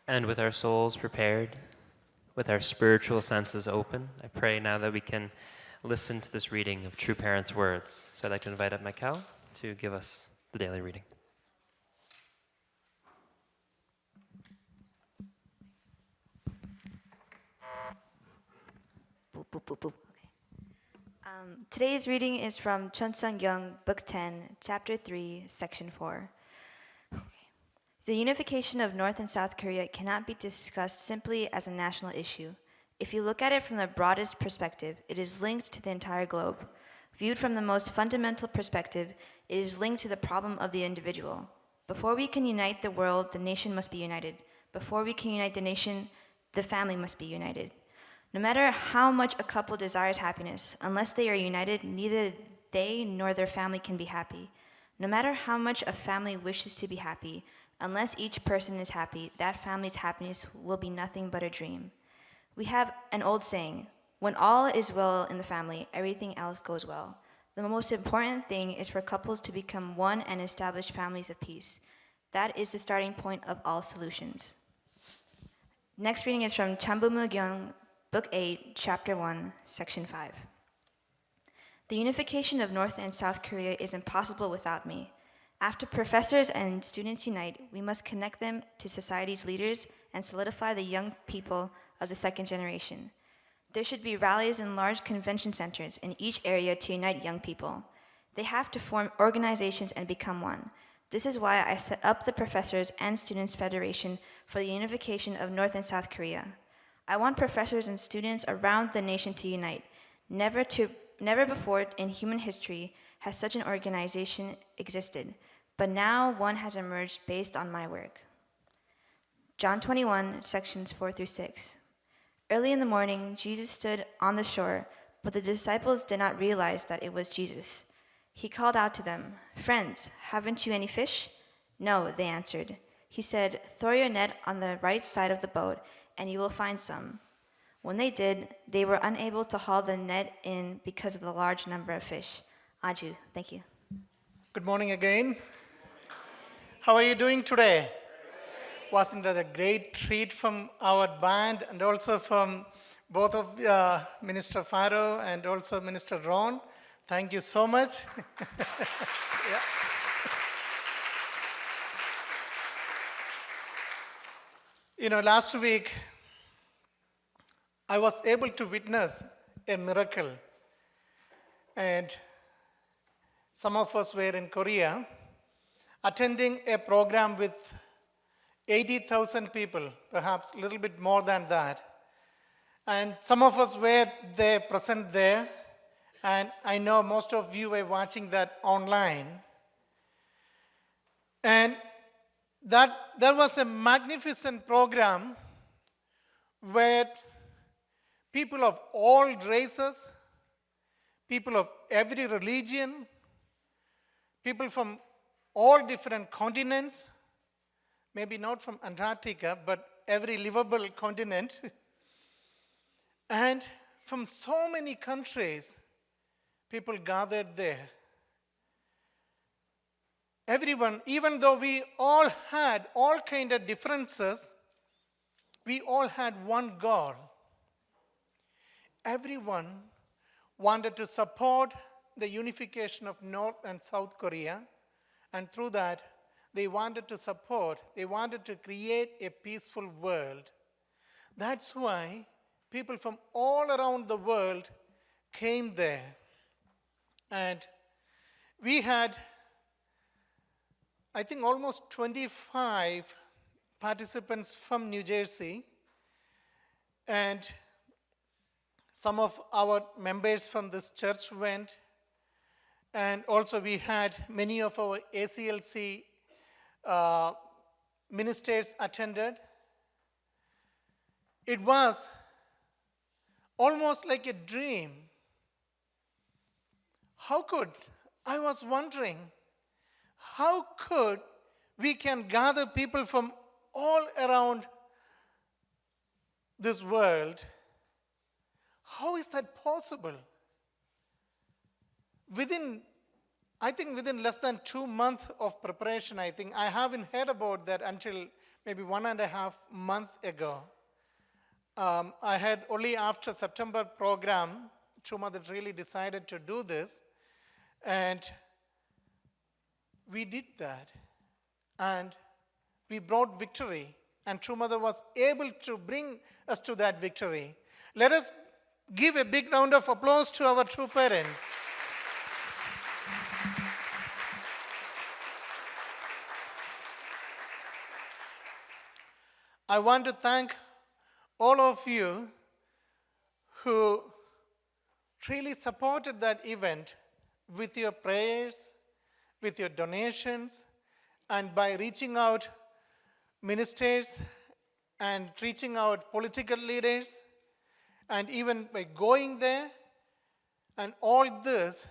And with our souls prepared, with our spiritual senses open, I pray now that we can listen to this reading of True Parents' words. So I'd like to invite up Michael to give us the daily reading. Okay. Today's reading is from Cheonseong-gyeong, Book 10, Chapter 3, Section 4. Okay. The unification of North and South Korea cannot be discussed simply as a national issue. If you look at it from the broadest perspective, it is linked to the entire globe. Viewed from the most fundamental perspective, it is linked to the problem of the individual. Before we can unite the world, the nation must be united. Before we can unite the nation, the family must be united. No matter how much a couple desires happiness, unless they are united, neither they nor their family can be happy. No matter how much a family wishes to be happy, unless each person is happy, that family's happiness will be nothing but a dream. We have an old saying, when all is well in the family, everything else goes well. The most important thing is for couples to become one and establish families of peace. That is the starting point of all solutions. Next reading is from Chambumugyeong, Book 8, Chapter 1, Section 5. The unification of North and South Korea is impossible without me. After professors and students unite, we must connect them to society's leaders and solidify the young people of the second generation. There should be rallies in large convention centers in each area to unite young people. They have to form organizations and become one. This is why I set up the Professors and Students Federation for the unification of North and South Korea. I want professors and students around the nation to unite. Never before in human history has such an organization existed, but now one has emerged based on my work. John 21, sections 4 through 6. Early in the morning, Jesus stood on the shore, but the disciples did not realize that it was Jesus. He called out to them, "Friends, haven't you any fish?" "No," they answered. He said, "Throw your net on the right side of the boat, and you will find some." When they did, they were unable to haul the net in because of the large number of fish. Aju, thank you. Good morning again. How are you doing today? Wasn't that a great treat from our band and also from both of Minister Faro and also Minister Ron? Thank you so much. Yeah. You know, last week, I was able to witness a miracle. And some of us were in Korea attending a program with 80,000 people, perhaps a little bit more than that. And some of us were there, present there. And I know most of you were watching that online. And that was a magnificent program where people of all races, people of every religion, people from all different continents, maybe not from Antarctica, but every livable continent, and from so many countries, people gathered there. Everyone, even though we all had all kind of differences, we all had one goal. Everyone wanted to support the unification of North and South Korea, and through that, they wanted to create a peaceful world. That's why people from all around the world came there. And we had, I think, almost 25 participants from New Jersey, and some of our members from this church went, and also we had many of our ACLC ministers attended. It was almost like a dream. I was wondering, how could we can gather people from all around this world? How is that possible? Within less than 2 months of preparation, I haven't heard about that until maybe 1.5 months ago. I had only after September program, True Mother really decided to do this, and we did that. And we brought victory, and True Mother was able to bring us to that victory. Let us give a big round of applause to our true parents. I want to thank all of you who really supported that event with your prayers, with your donations, and by reaching out ministers and reaching out political leaders, and even by going there, and all this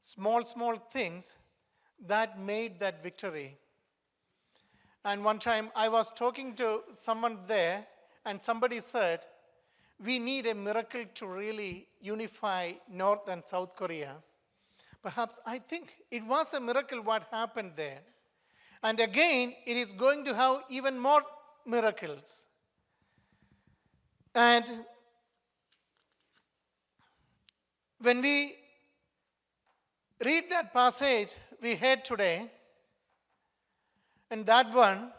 small things that made that victory. And one time I was talking to someone there, and somebody said, we need a miracle to really unify North and South Korea. Perhaps I think it was a miracle what happened there. And again, it is going to have even more miracles. And when we read that passage we heard today, and that one,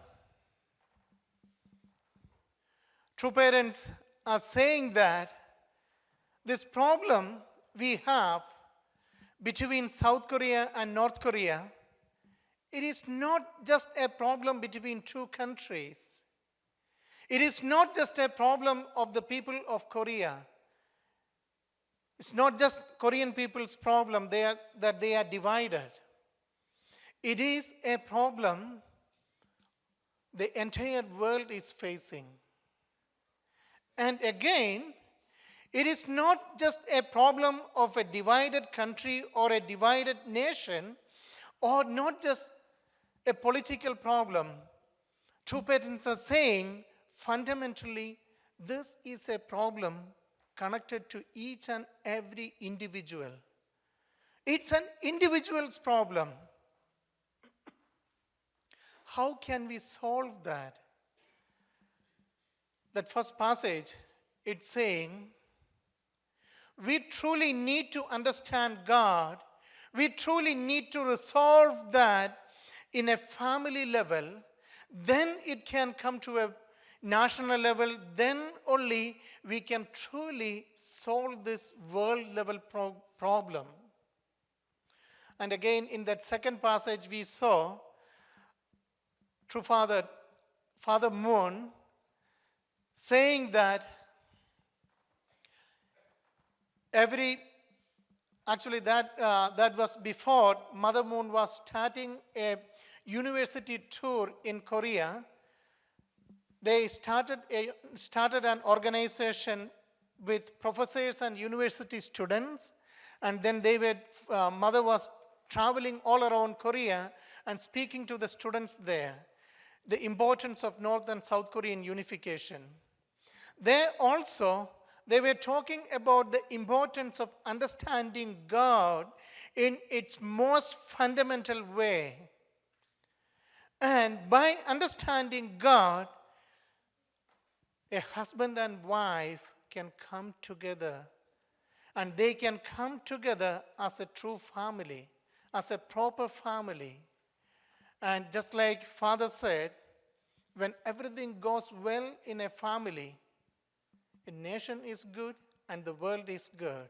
true parents are saying that this problem we have between South Korea and North Korea, it is not just a problem between two countries. It is not just a problem of the people of Korea. It's not just Korean people's problem that they are divided. It is a problem the entire world is facing. And again, it is not just a problem of a divided country or a divided nation, or not just a political problem. True parents are saying, fundamentally, this is a problem connected to each and every individual. It's an individual's problem. How can we solve that? That first passage, it's saying, we truly need to understand God. We truly need to resolve that in a family level. Then it can come to a national level. Then only we can truly solve this world level problem. And again, in that second passage, we saw True Father, Father Moon, saying that that was before Mother Moon was starting a university tour in Korea. They started an organization with professors and university students, and then Mother was traveling all around Korea and speaking to the students there, the importance of North and South Korean unification. There also, they were talking about the importance of understanding God in its most fundamental way. And by understanding God, a husband and wife can come together, and they can come together as a true family, as a proper family. And just like Father said, when everything goes well in a family, a nation is good and the world is good.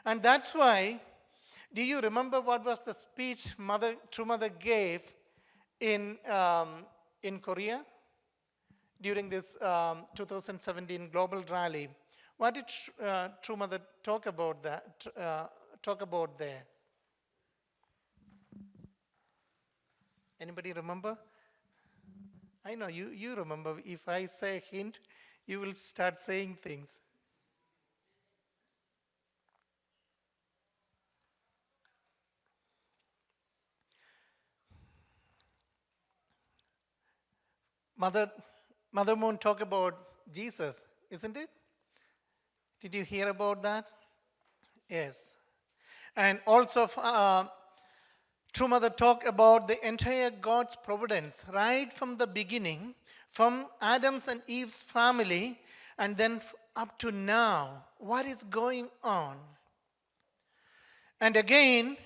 And that's why, do you remember what was the speech True Mother gave in Korea during this 2017 global rally? What did True Mother talk about there? Anybody remember? I know you remember. If I say a hint, you will start saying things. Mother Moon talked about Jesus, isn't it? Did you hear about that? Yes. And also True Mother talked about the entire God's providence right from the beginning, from Adam's and Eve's family, and then up to now. What is going on? And again,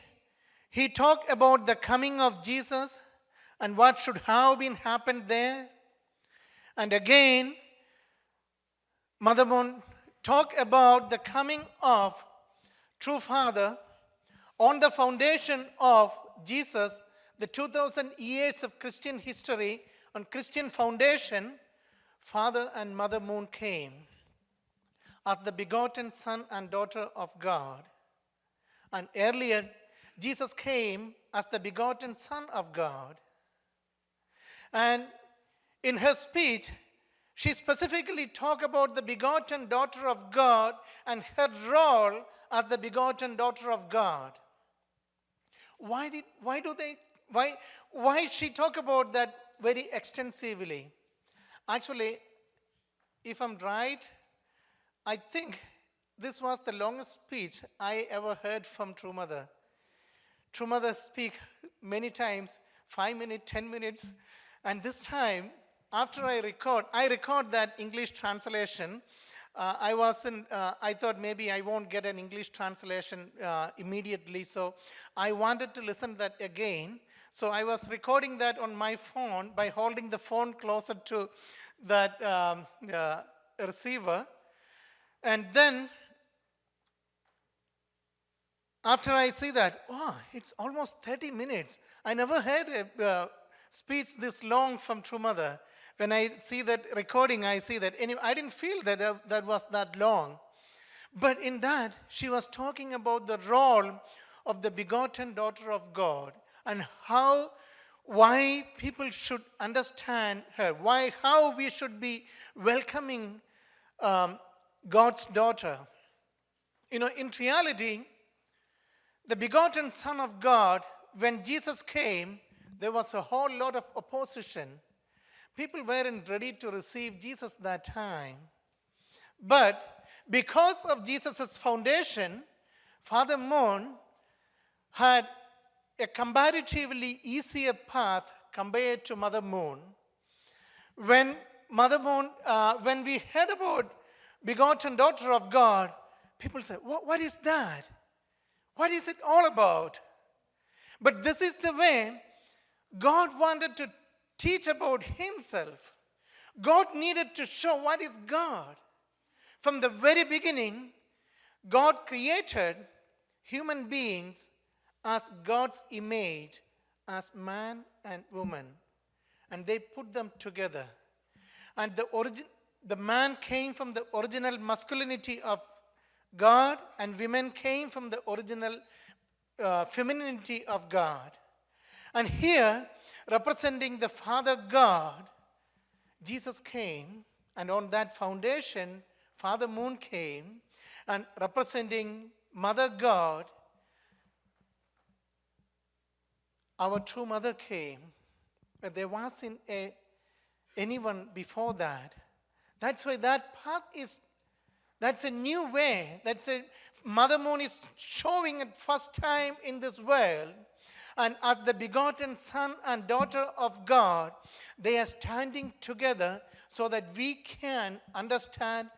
he talked about the coming of Jesus and what should have been happened there. And again, Mother Moon talked about the coming of True Father on the foundation of Jesus, the 2000 years of Christian history. On Christian foundation, Father and Mother Moon came as the begotten Son and daughter of God. And earlier, Jesus came as the begotten Son of God. And in her speech, she specifically talked about the begotten daughter of God and her role as the begotten daughter of God. Why she talk about that very extensively? Actually, if I'm right, I think this was the longest speech I ever heard from True Mother. True Mother speak many times, 5 minutes, 10 minutes, and this time, after I record that English translation. I thought maybe I won't get an English translation immediately, so I wanted to listen that again. So I was recording that on my phone by holding the phone closer to that receiver. And then, after I see that, it's almost 30 minutes. I never heard a speech this long from True Mother. When I see that recording, I see that. Anyway, I didn't feel that that was that long. But in that, she was talking about the role of the begotten daughter of God and why people should understand her, how we should be welcoming God's daughter. You know, in reality, the begotten Son of God, when Jesus came, there was a whole lot of opposition. People weren't ready to receive Jesus that time. But because of Jesus' foundation, Father Moon had a comparatively easier path compared to Mother Moon. When we heard about begotten daughter of God, people said, what is that? What is it all about? But this is the way God wanted to teach about himself. God needed to show what is God. From the very beginning, God created human beings as God's image, as man and woman. And they put them together. And the man came from the original masculinity of God, and women came from the original femininity of God. And here, representing the Father God, Jesus came, and on that foundation, Father Moon came, and representing Mother God, our True Mother came. But there wasn't anyone before that. That's why that path that's a new way. Mother Moon is showing it first time in this world. And as the begotten Son and daughter of God, they are standing together so that we can understand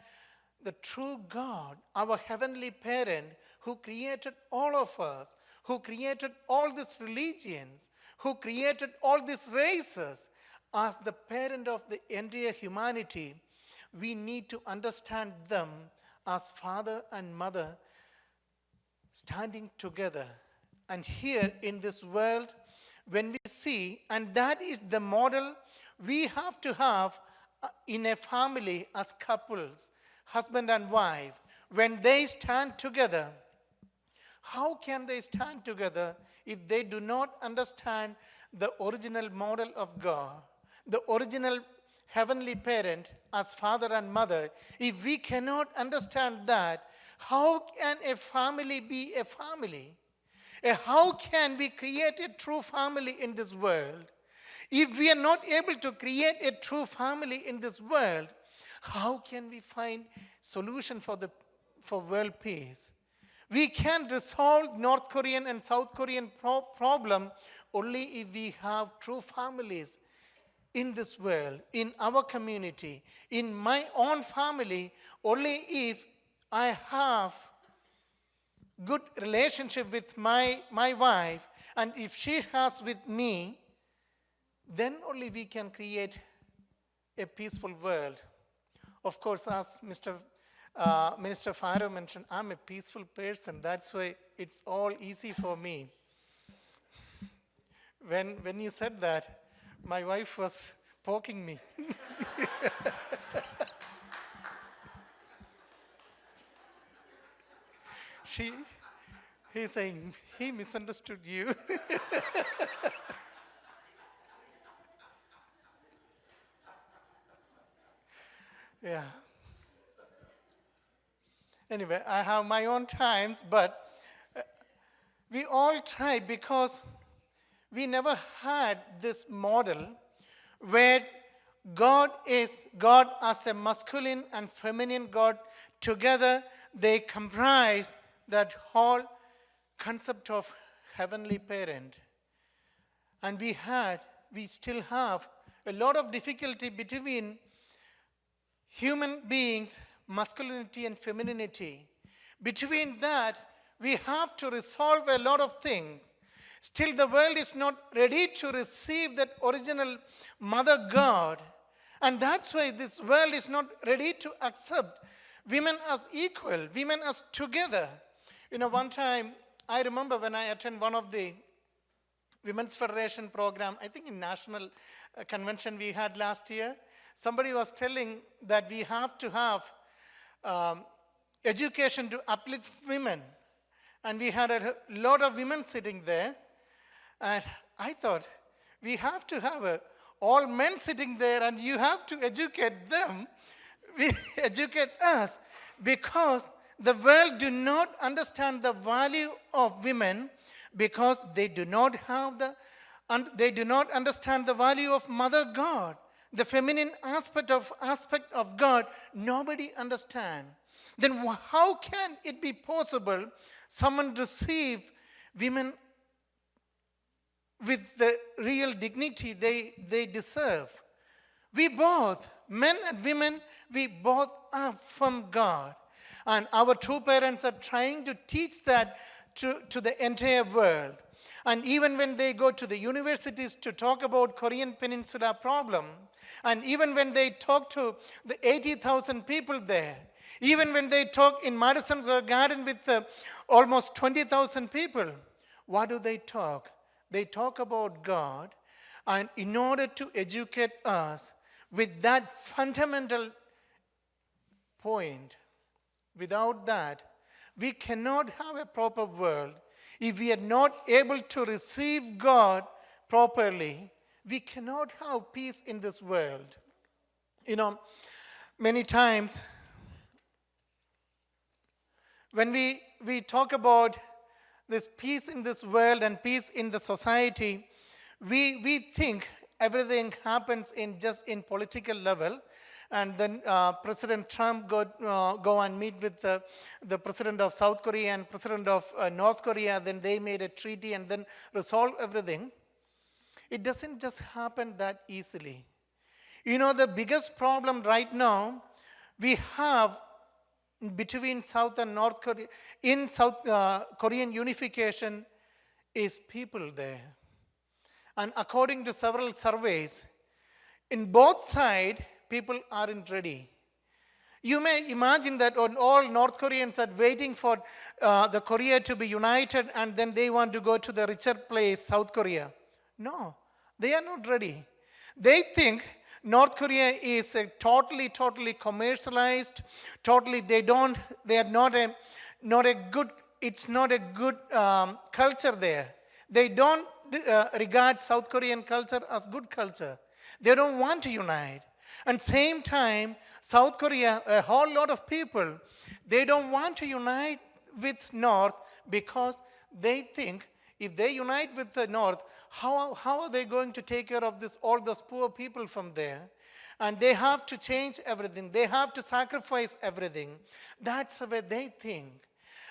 the true God, our heavenly parent, who created all of us, who created all these religions, who created all these races. As the parent of the entire humanity, we need to understand them as father and mother standing together. And here in this world, when we see, and that is the model we have to have in a family as couples, husband and wife, when they stand together. How can they stand together if they do not understand the original model of God, the original heavenly parent as father and mother? If we cannot understand that, how can a family be a family? How can we create a true family in this world? If we are not able to create a true family in this world, how can we find solution for world peace? We can resolve North Korean and South Korean problem only if we have true families in this world, in our community, in my own family, only if I have good relationship with my wife, and if she has with me, then only we can create a peaceful world. Of course, as Minister Faro mentioned, I'm a peaceful person. That's why it's all easy for me. When you said that, my wife was poking me. He's saying, he misunderstood you. Yeah. Anyway, I have my own times, but we all try because we never had this model where God as a masculine and feminine God together, they comprise that whole concept of heavenly parent. And we still have a lot of difficulty between human beings, masculinity and femininity. Between that, we have to resolve a lot of things. Still, the world is not ready to receive that original Mother God. And that's why this world is not ready to accept women as equal, women as together. One time, I remember when I attended one of the Women's Federation program, I think in National Convention we had last year, somebody was telling that we have to have education to uplift women. And we had a lot of women sitting there. And I thought, we have to have all men sitting there and you have to educate them. We educate us because the world do not understand the value of women because they do not understand the value of Mother God. The feminine aspect of God, nobody understands. Then how can it be possible someone receive women with the real dignity they deserve? We both, men and women, we both are from God. And our true parents are trying to teach that to the entire world. And even when they go to the universities to talk about Korean Peninsula problem, and even when they talk to the 80,000 people there, even when they talk in Madison Square Garden with almost 20,000 people, what do they talk? They talk about God, and in order to educate us with that fundamental point, without that, we cannot have a proper world. If we are not able to receive God properly, we cannot have peace in this world. Many times when we talk about this peace in this world and peace in the society, we think everything happens just in political level. And then President Trump go and meet with the president of South Korea and president of North Korea. Then they made a treaty and then resolve everything. It doesn't just happen that easily. The biggest problem right now we have between South and North Korea, in South Korean unification, is people there. And according to several surveys, in both sides, people aren't ready. You may imagine that all North Koreans are waiting for the Korea to be united and then they want to go to the richer place, South Korea. No, they are not ready. They think North Korea is a totally commercialized, they are not a good, it's not a good culture there. They don't regard South Korean culture as good culture. They don't want to unite. And same time, South Korea, a whole lot of people, they don't want to unite with North because they think if they unite with the North, how are they going to take care of all those poor people from there? And they have to change everything. They have to sacrifice everything. That's the way they think.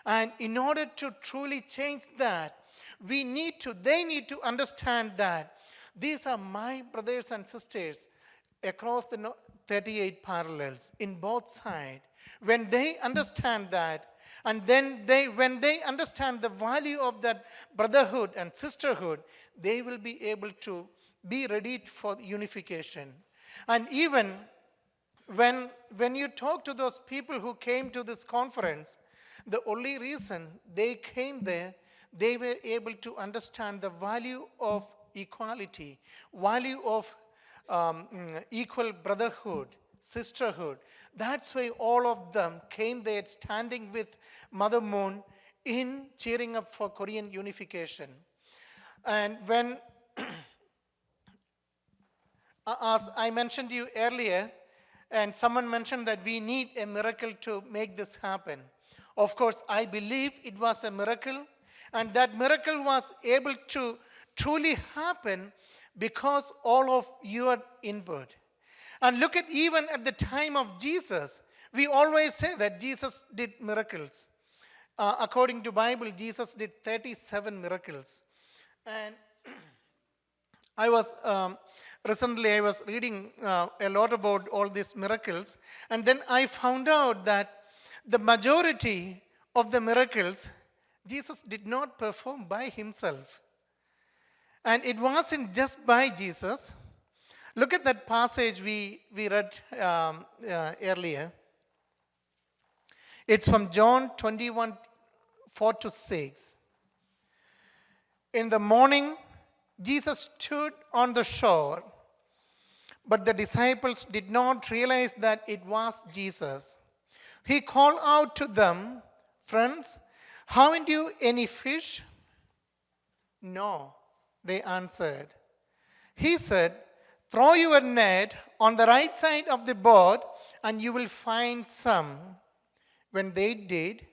And in order to truly change that, they need to understand that these are my brothers and sisters across the 38 parallels in both sides. When they understand that, and then when they understand the value of that brotherhood and sisterhood, they will be able to be ready for unification. And even when you talk to those people who came to this conference, the only reason they came there, they were able to understand the value of equality, value of equal brotherhood, sisterhood. That's why all of them came there standing with Mother Moon in cheering up for Korean unification. And when, as I mentioned to you earlier, and someone mentioned that we need a miracle to make this happen. Of course, I believe it was a miracle, and that miracle was able to truly happen because all of your input. And look at even at the time of Jesus, we always say that Jesus did miracles. According to Bible, Jesus did 37 miracles. And recently I was reading a lot about all these miracles, and then I found out that the majority of the miracles Jesus did not perform by himself. And it wasn't just by Jesus. Look at that passage we read earlier. It's from John 21, 4-6. In the morning, Jesus stood on the shore, but the disciples did not realize that it was Jesus. He called out to them, "Friends, haven't you any fish?" "No," they answered. He said, "Throw your net on the right side of the boat and you will find some." When they did,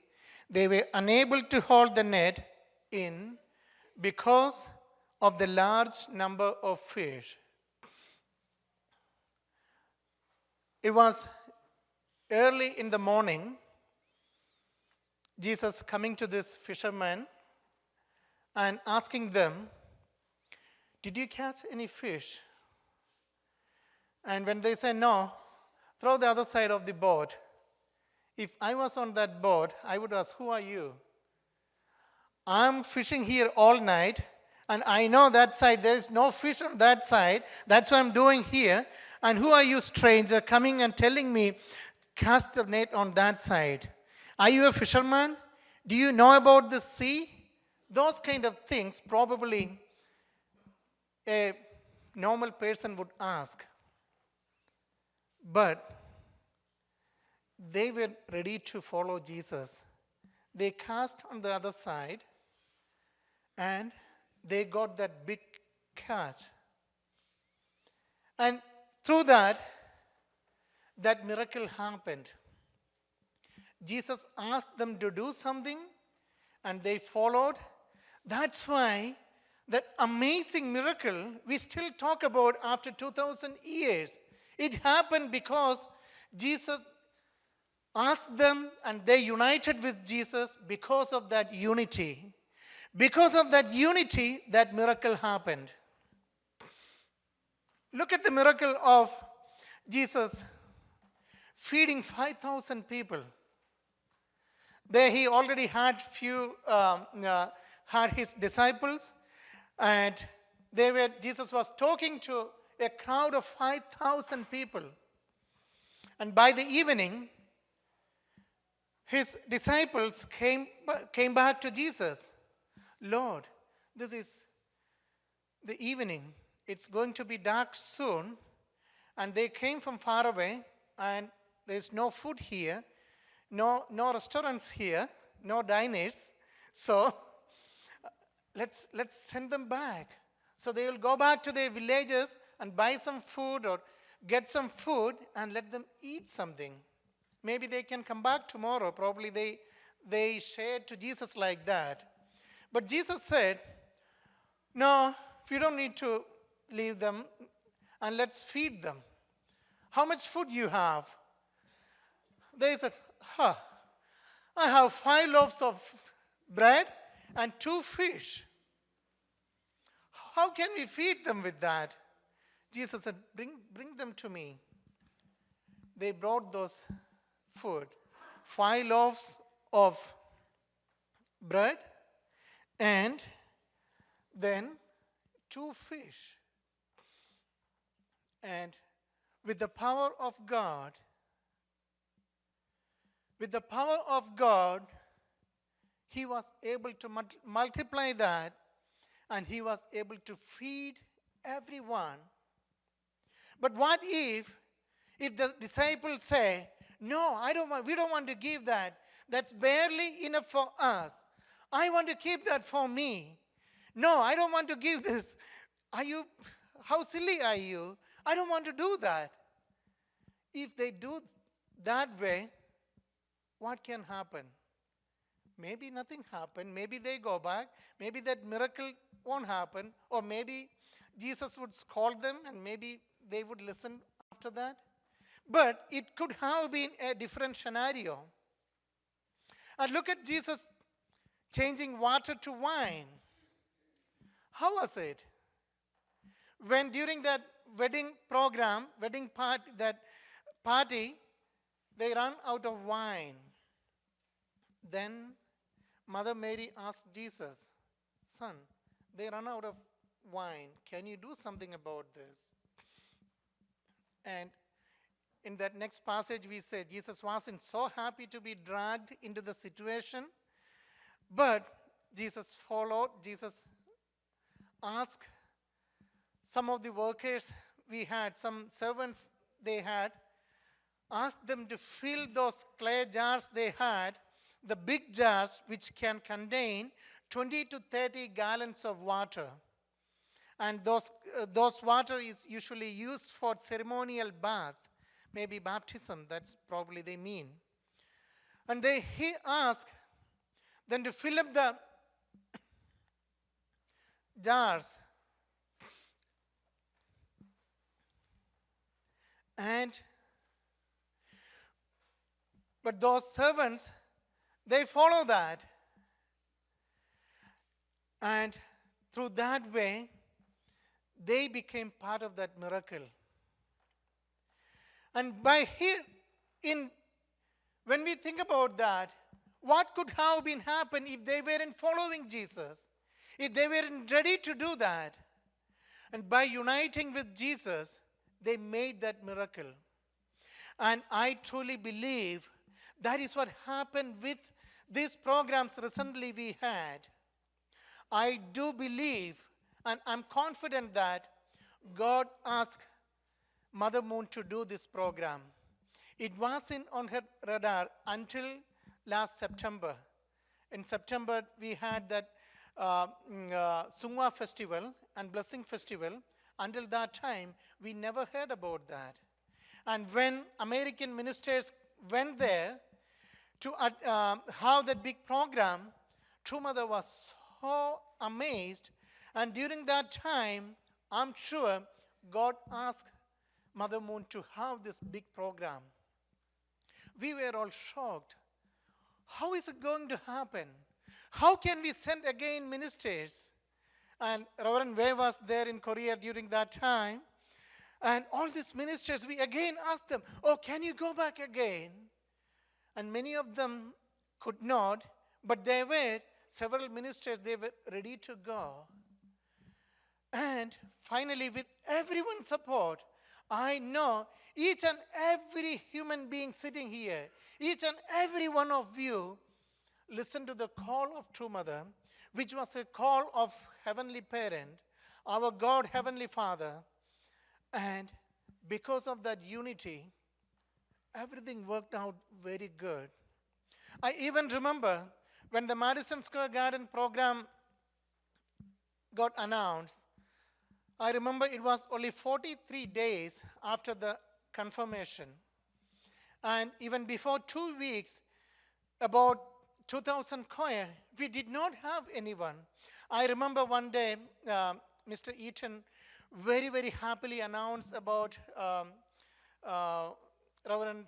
they were unable to hold the net in because of the large number of fish. It was early in the morning, Jesus coming to this fisherman and asking them, "Did you catch any fish?" And when they say no, throw the other side of the boat. If I was on that boat, I would ask, "Who are you?" I'm fishing here all night, and I know that side, there is no fish on that side. That's what I'm doing here. And who are you, stranger, coming and telling me, cast the net on that side? Are you a fisherman? Do you know about the sea? Those kind of things probably a normal person would ask. But they were ready to follow Jesus. They cast on the other side and they got that big catch. And through that miracle happened. Jesus asked them to do something and they followed. That's why that amazing miracle we still talk about after 2,000 years. It happened because Jesus asked them and they united with Jesus because of that unity. Because of that unity, that miracle happened. Look at the miracle of Jesus feeding 5,000 people. There he already had had his disciples, and Jesus was talking to a crowd of 5,000 people. And by the evening, his disciples came back to Jesus. "Lord, this is the evening. It's going to be dark soon." And they came from far away, and there's no food here, no restaurants here, no diners. So let's send them back. So they will go back to their villages and buy some food or get some food and let them eat something. Maybe they can come back tomorrow. Probably they shared to Jesus like that. But Jesus said, "No, we don't need to leave them, and let's feed them. How much food you have?" They said, I have 5 loaves of bread and 2 fish. How can we feed them with that? Jesus said, bring them to me. They brought those food. 5 loaves of bread and then 2 fish. And with the power of God, he was able to multiply that, and he was able to feed everyone. But what if the disciples say, no, we don't want to give that. That's barely enough for us. I want to keep that for me. No, I don't want to give this. How silly are you? I don't want to do that. If they do that way, what can happen? Maybe nothing happened. Maybe they go back. Maybe that miracle won't happen. Or maybe Jesus would scold them and maybe they would listen after that. But it could have been a different scenario. And look at Jesus changing water to wine. How was it? When during that wedding party, they ran out of wine. Then Mother Mary asked Jesus, son, they run out of wine. Can you do something about this? And in that next passage we say Jesus wasn't so happy to be dragged into the situation, but Jesus asked some of the workers we had, some servants they had, asked them to fill those clay jars they had, the big jars which can contain 20 to 30 gallons of water. And those water is usually used for ceremonial bath, maybe baptism, that's probably they mean. And he asked them to fill up the jars. But those servants, they follow that. And through that way, they became part of that miracle. And when we think about that, what could have been happened if they weren't following Jesus? If they weren't ready to do that? And by uniting with Jesus, they made that miracle. And I truly believe that is what happened with these programs recently we had. I do believe, and I'm confident that God asked Mother Moon to do this program. It wasn't on her radar until last September. In September, we had that Sungwa festival and Blessing festival. Until that time, we never heard about that. And when American ministers went there to have that big program, True Mother was so amazed. And during that time, I'm sure God asked Mother Moon to have this big program. We were all shocked. How is it going to happen? How can we send again ministers? And Reverend Wei was there in Korea during that time. And all these ministers, we again asked them, oh, can you go back again? And many of them could not, but there were several ministers, they were ready to go. And finally, with everyone's support, I know each and every human being sitting here, each and every one of you, listen to the call of True Mother, which was a call of Heavenly Parent, our God, Heavenly Father. And because of that unity, everything worked out very good. I even remember when the Madison Square Garden program got announced, I remember it was only 43 days after the confirmation. And even before 2 weeks, about 2,000 choir, we did not have anyone. I remember one day, Mr. Eaton very, very happily announced about Reverend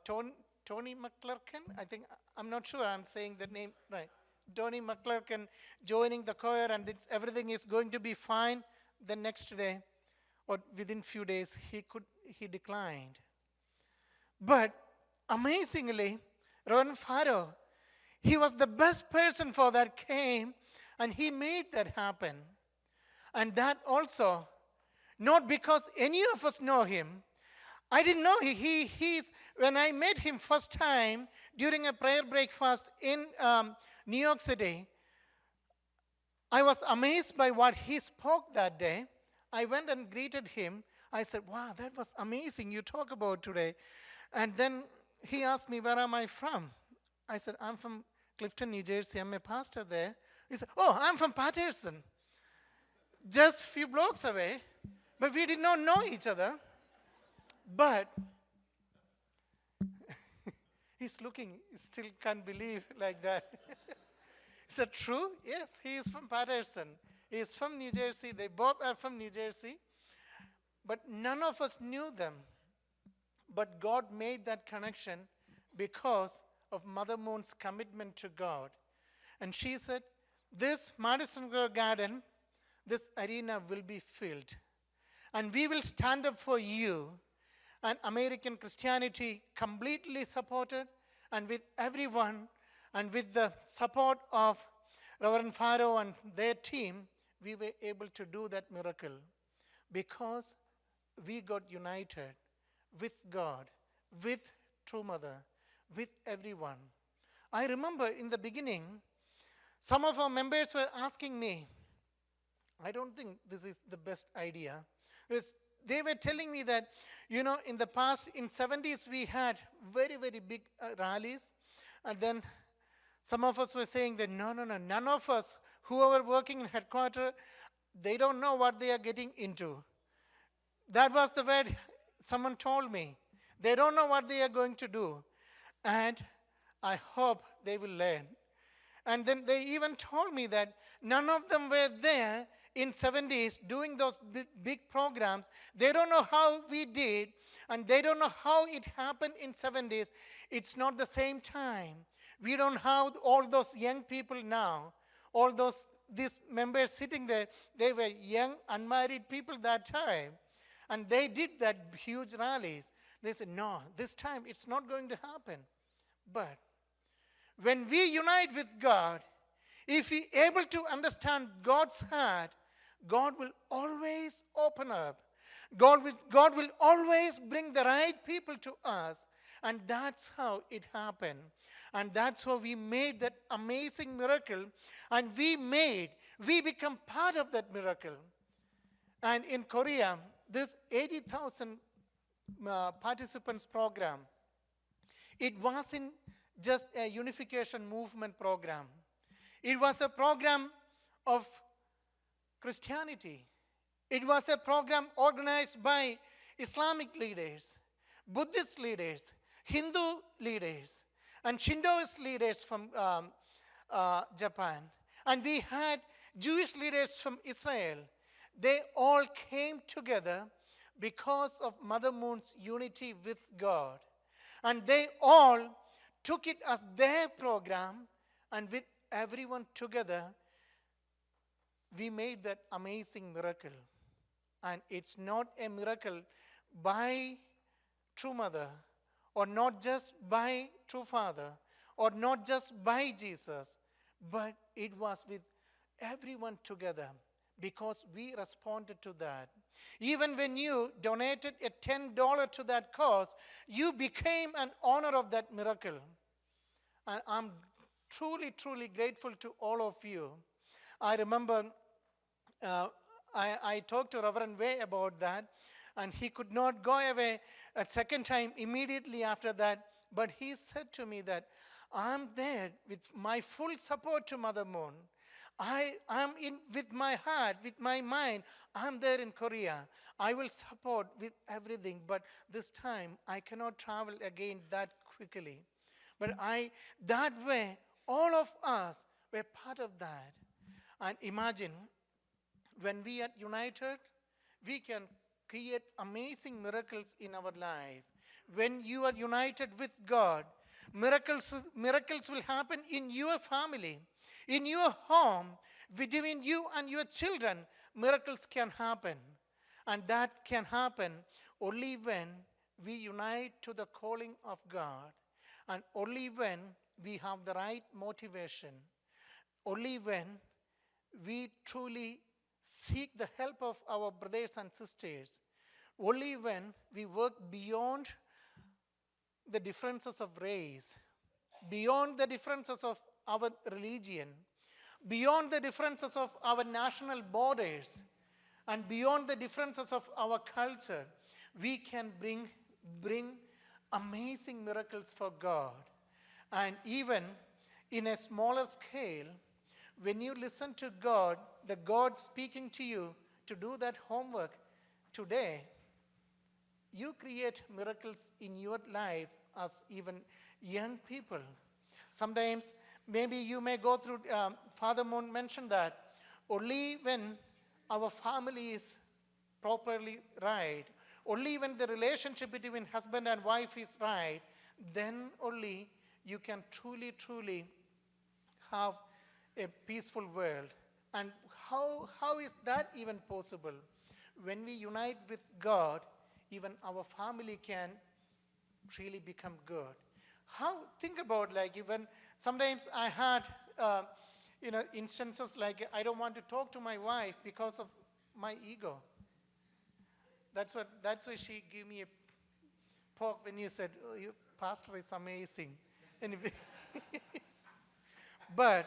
Tony McClurkin. I think I'm not sure I'm saying the name right. Tony McClurkin joining the choir, and everything is going to be fine. The next day, or within few days, he declined. But amazingly, Ron Farrow, he was the best person for that came, and he made that happen. And that also, not because any of us know him. I didn't know he's, when I met him first time during a prayer breakfast in New York City, I was amazed by what he spoke that day. I went and greeted him. I said, wow, that was amazing you talk about today. And then he asked me, where am I from? I said, I'm from Clifton, New Jersey. I'm a pastor there. He said, oh, I'm from Patterson. Just a few blocks away. But we did not know each other. But he's looking, he still can't believe like that. Is that true? Yes, he is from Patterson. He is from New Jersey. They both are from New Jersey. But none of us knew them. But God made that connection because of Mother Moon's commitment to God. And she said, this Madison Square Garden, this arena will be filled. And we will stand up for you. And American Christianity completely supported, and with everyone, and with the support of Reverend Farrow and their team, we were able to do that miracle because we got united with God, with True Mother, with everyone. I remember in the beginning, some of our members were asking me, I don't think this is the best idea. They were telling me that, in the past, in 70s, we had very, very big rallies. And then some of us were saying that, no, none of us who are working in headquarters, they don't know what they are getting into. That was the word someone told me. They don't know what they are going to do. And I hope they will learn. And then they even told me that none of them were there in 70s doing those big programs. They don't know how we did, and they don't know how it happened in 70s. It's not the same time. We don't have all those young people now, these members sitting there. They were young, unmarried people that time, and they did that huge rallies. They said, no, this time it's not going to happen. But when we unite with God, if we are able to understand God's heart, God will always open up. God will always bring the right people to us. And that's how it happened. And that's how we made that amazing miracle. And we become part of that miracle. And in Korea, this 80,000 participants program, it wasn't just a unification movement program. It was a program of Christianity. It was a program organized by Islamic leaders, Buddhist leaders, Hindu leaders, and Shintoist leaders from Japan. And we had Jewish leaders from Israel. They all came together because of Mother Moon's unity with God. And they all took it as their program, and with everyone together, we made that amazing miracle. And it's not a miracle by True Mother, or not just by True Father, or not just by Jesus, but it was with everyone together, because we responded to that. Even when you donated a $10 to that cause, you became an owner of that miracle. And I'm truly, truly grateful to all of you. I remember I talked to Reverend Way about that, and he could not go away a second time immediately after that. But he said to me that I'm there with my full support to Mother Moon. I'm in with my heart, with my mind. I'm there in Korea. I will support with everything, but this time I cannot travel again that quickly. But that way, all of us were part of that. And imagine, when we are united, we can create amazing miracles in our life. When you are united with God, Miracles will happen in your family, in your home, between you and your children. Miracles can happen. And that can happen only when we unite to the calling of God, and only when we have the right motivation, only when we truly seek the help of our brothers and sisters, only when we work beyond the differences of race, beyond the differences of our religion, beyond the differences of our national borders, and beyond the differences of our culture, we can bring amazing miracles for God. And even in a smaller scale, when you listen to God, the God speaking to you to do that homework today, you create miracles in your life as even young people. Sometimes, maybe you may go through, Father Moon mentioned that, only when our family is properly right, only when the relationship between husband and wife is right, then only you can truly have a peaceful world. And how is that even possible? When we unite with God, even our family can really become good. Think about, like, even sometimes I had instances like I don't want to talk to my wife because of my ego. That's why she gave me a poke when you said, "Oh, your pastor is amazing." Anyway, but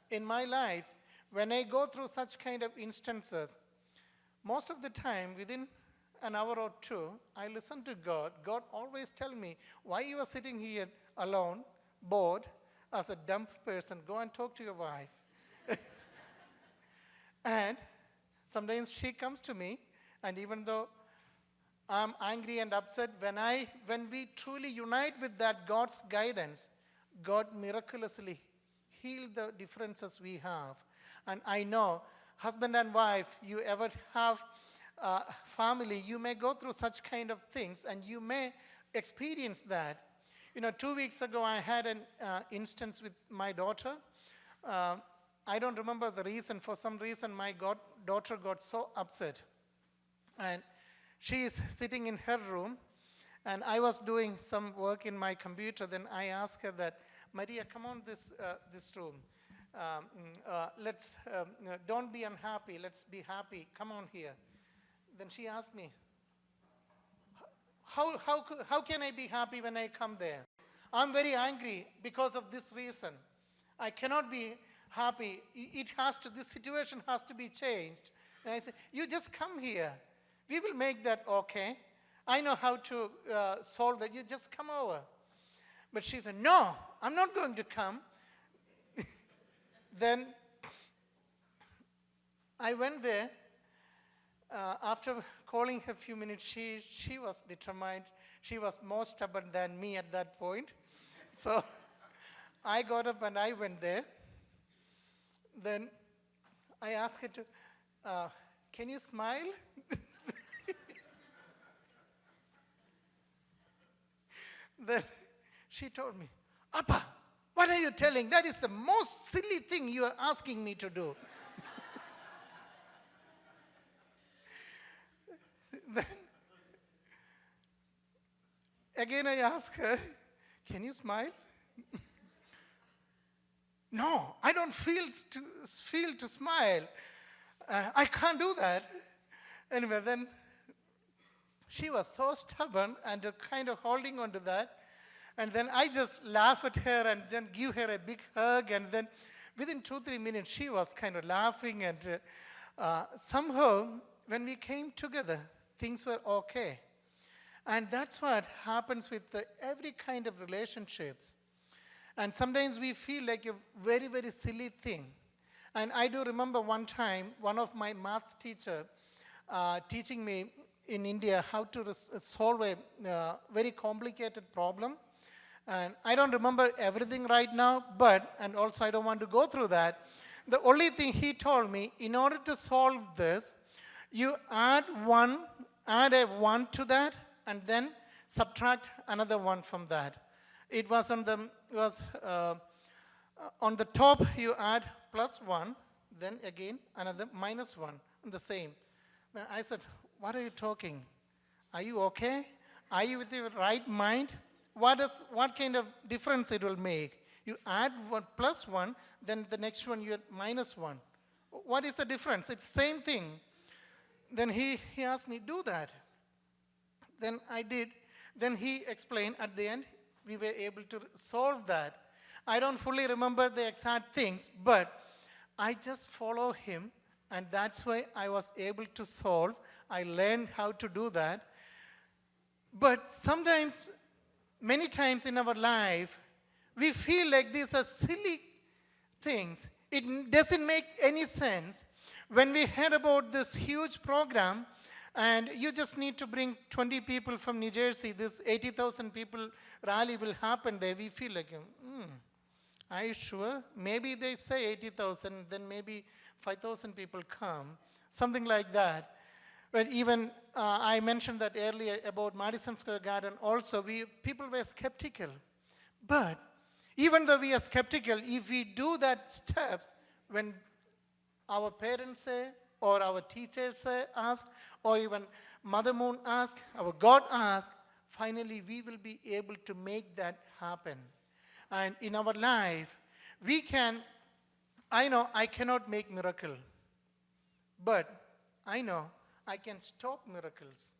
in my life, when I go through such kind of instances, most of the time, within an hour or two, I listen to God. God always tell me, "Why you are sitting here alone, bored, as a dumb person? Go and talk to your wife." And sometimes she comes to me, and even though I'm angry and upset, when we truly unite with that God's guidance, God miraculously heal the differences we have. And I know, husband and wife, you ever have family, you may go through such kind of things, and you may experience that. 2 weeks ago, I had an instance with my daughter. I don't remember the reason. For some reason, my daughter got so upset. And she is sitting in her room, and I was doing some work in my computer. Then I asked her that, "Maria, come on this room. Don't be unhappy. Let's be happy. Come on here." Then she asked me, how can I be happy when I come there? I'm very angry because of this reason. I cannot be happy. This situation has to be changed. And I said, "You just come here. We will make that okay. I know how to solve that. You just come over." But she said, "No, I'm not going to come." Then I went there. After calling her a few minutes, she was determined. She was more stubborn than me at that point. So I got up and I went there. Then I asked her to, "Can you smile?" Then she told me, "Appa, what are you telling? That is the most silly thing you are asking me to do." Then again I asked her, "Can you smile?" "No, I don't feel to smile. I can't do that." Anyway, then she was so stubborn and kind of holding on to that. And then I just laugh at her and then give her a big hug. And then within 2-3 minutes, she was kind of laughing. And somehow, when we came together, things were okay. And that's what happens with every kind of relationships. And sometimes we feel like a very, very silly thing. And I do remember one time, one of my math teacher teaching me in India how to solve a very complicated problem. And I don't remember everything right now, and also I don't want to go through that. The only thing he told me, in order to solve this, you add a 1 to that, and then subtract another 1 from that. It was on the top you add +1, then again another -1, the same. Then I said, what are you talking? Are you okay? Are you with your right mind? What kind of difference it will make? You add +1, then the next one you add -1. What is the difference? It's the same thing. Then he asked me, do that. Then I did. Then he explained at the end, we were able to solve that. I don't fully remember the exact things, but I just follow him, and that's why I was able to solve. I learned how to do that. But sometimes, many times in our life, we feel like these are silly things. It doesn't make any sense. When we heard about this huge program, and you just need to bring 20 people from New Jersey, this 80,000 people rally will happen there, we feel like, are you sure? Maybe they say 80,000, then maybe 5,000 people come, something like that. But even I mentioned that earlier about Madison Square Garden also, people were skeptical. But even though we are skeptical, if we do that steps, when our parents say, or our teachers say, ask, or even Mother Moon ask, our God ask, finally we will be able to make that happen. And in our life, I know I cannot make miracle, but I know I can stop miracles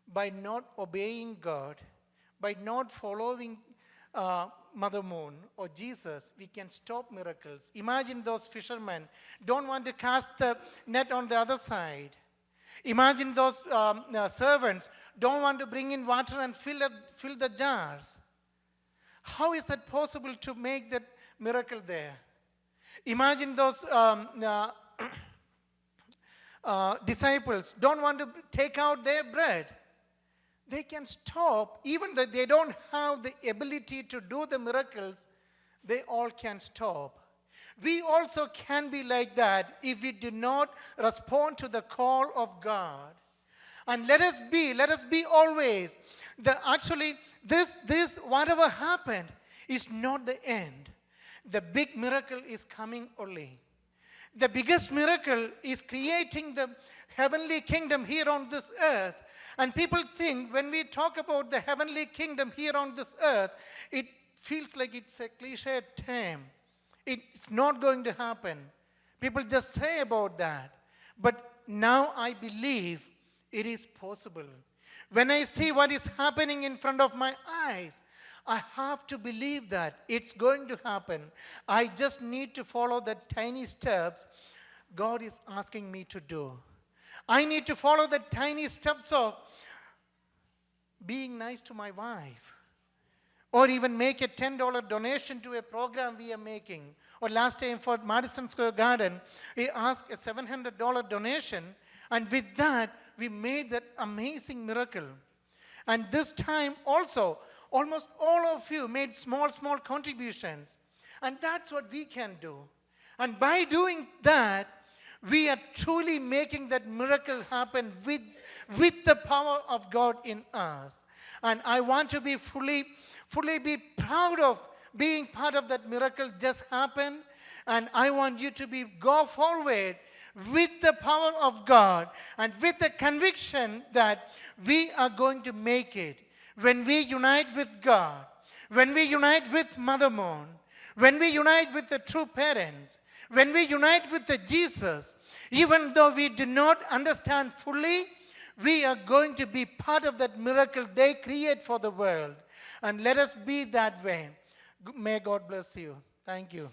by not obeying God, by not following Mother Moon or Jesus. We can stop miracles. Imagine those fishermen don't want to cast the net on the other side. Imagine those servants don't want to bring in water and fill the jars. How is that possible to make that miracle there? Imagine those disciples don't want to take out their bread. They can stop, even though they don't have the ability to do the miracles, they all can stop. We also can be like that if we do not respond to the call of God. And let us be always. This whatever happened is not the end. The big miracle is coming only. The biggest miracle is creating the heavenly kingdom here on this earth. And people think when we talk about the heavenly kingdom here on this earth, it feels like it's a cliche term. It's not going to happen. People just say about that. But now I believe it is possible. When I see what is happening in front of my eyes, I have to believe that it's going to happen. I just need to follow the tiny steps God is asking me to do. I need to follow the tiny steps of being nice to my wife, or even make a $10 donation to a program we are making. Or last time for Madison Square Garden, we asked a $700 donation, and with that, we made that amazing miracle. And this time also, almost all of you made small contributions. And that's what we can do. And by doing that, we are truly making that miracle happen with the power of God in us. And I want to be fully be proud of being part of that miracle just happened. And I want you to go forward with the power of God and with the conviction that we are going to make it. When we unite with God, when we unite with Mother Moon, when we unite with the true parents, when we unite with the Jesus, even though we do not understand fully, we are going to be part of that miracle they create for the world. And let us be that way. May God bless you. Thank you.